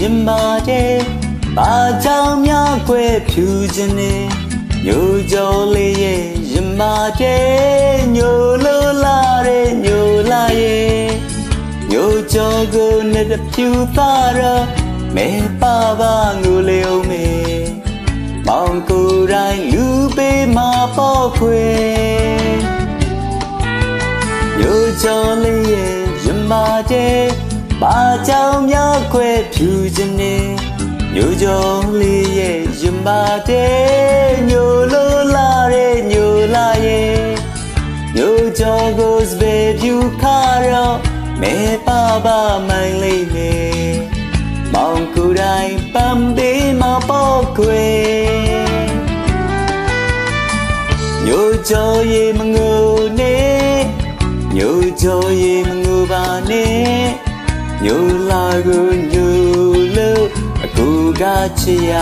ရင်ပါတယ်ဘာကြောင့်များခွဲဖြူခြင်းနဲ့ညိုကြောလေးရဲ့ရင်ပါတယ်ညိုလို့လာတဲ့ညိုလာရဲ့ညိုကြောကိုနဲ့တဖြူသားတော့မဲပါပါငိုလေအောင်မေမောင်ကိုယ်တိုင်လူပေးမှာပေါ့ခွေညိုကြောလေးရဲ့ရင်ပါတယ်ဘာကြောင့်များခွဲဖြူခြင်းနဲ့ညိုကြောလေးရဲ့ရင်ပါတယ်ညိုလို့လာတဲ့ညိုလာရဲ့ညိုကြောကိုစပယ်ဖြူခါတော့မဲပါပါမိုင်းလေးနေမောင်ကိုယ်တိုင်ပန်းပေးမှာပေါ့ခွေညိုကြောရဲ့မငိုနဲ့ညိုကြောရဲ့မငိုပါနဲ့ညိုလာကိုညိုလို့အခုကချစ်ရ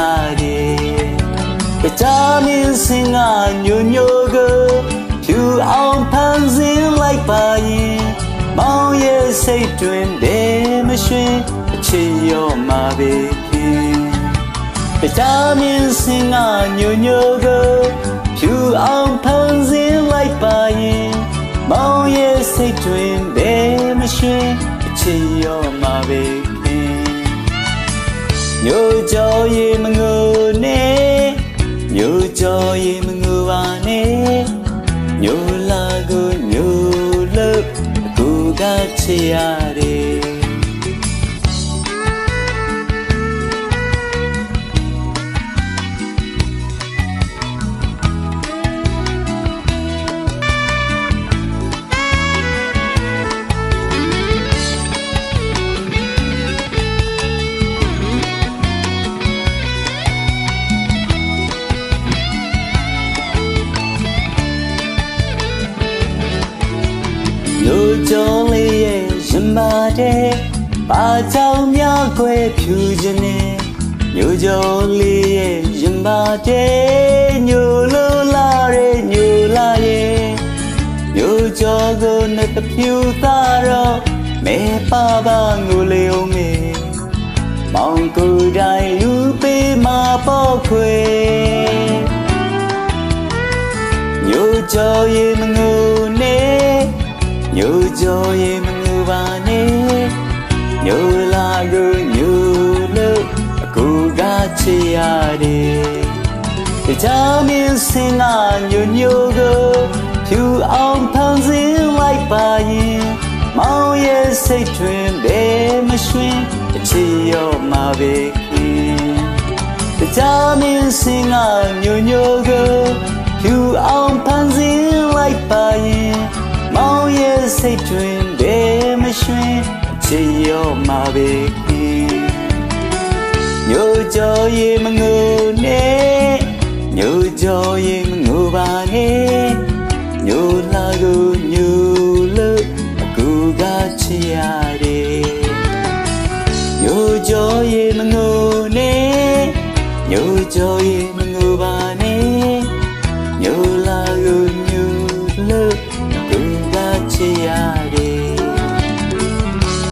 တယ်ကြားမင်းစင်ကညိုညိုကိုဖြူအောင်ဖန်ဆင်းလိုက်ပါရင်မောင်ရဲ့စိတ်တွင်တည်းမရွှင်အချစ်ရောမှာပဲခင်ကြားမင်းစင်ကညိုညိုကိုဖြူအောင်ဖန်ဆင်းလိုက်ပါရင်မောင်ရဲ့စိတ်တွင်တည်းမရွှင်အချစ်ရောမှာပဲညိုကြောရဲ့မငိုနဲ့ညိုကြောရဲ့မငိုပါနဲ့ညိုလာကိုညိုလို့အခုကချစ်ရတယ်ညိုကြောလေးရဲ့ရင်ပါတယ်ဘာကြောင့်များခွဲဖြူခြင်းနဲ့ညိုကြောလေးရဲ့ရင်ပါတယ်ညိုလို့လာတဲ့ညိုလာရဲ့ညိုကြောကိုနဲ့တဖြူသားတော့မဲပါပါငိုလေအောင်မေမောင်ကိုယ်တိုင်လူပေးမှာပေါ့ခွေညိုကြောရဲ့မငိုနဲ့ညိုကြောရဲ့မငိုပါနဲ့ညိုလာကိုညိုလို့အခုကချစ်ရတယ်ကြားမင်းစင်ကညိုညိုကိုဖြူအောင်ဖန်ဆင်းလိုက်ပါရင်မောင်ရဲ့စိတ်တွင်ဘယ်မရွှင်အချစ်ရောမှာပဲခင်ကြားမင်းစင်ကညိုညိုကိုဖြူအောင်ဖန်ဆင်းလိုက်ပါရင်မောင်ရဲ့စိတ်တွင်ဘယ်မရွှင်အချစ်ရောမှာပဲညိုကြောရဲ့မငိုနဲ့ညိုကြောရဲ့မငိုပါနဲ့ညိုလာကိုညိုလို့အခုကချစ်ရတယ်ညိုကြောရဲ့မငိုနဲ့ညိုကြောရဲ့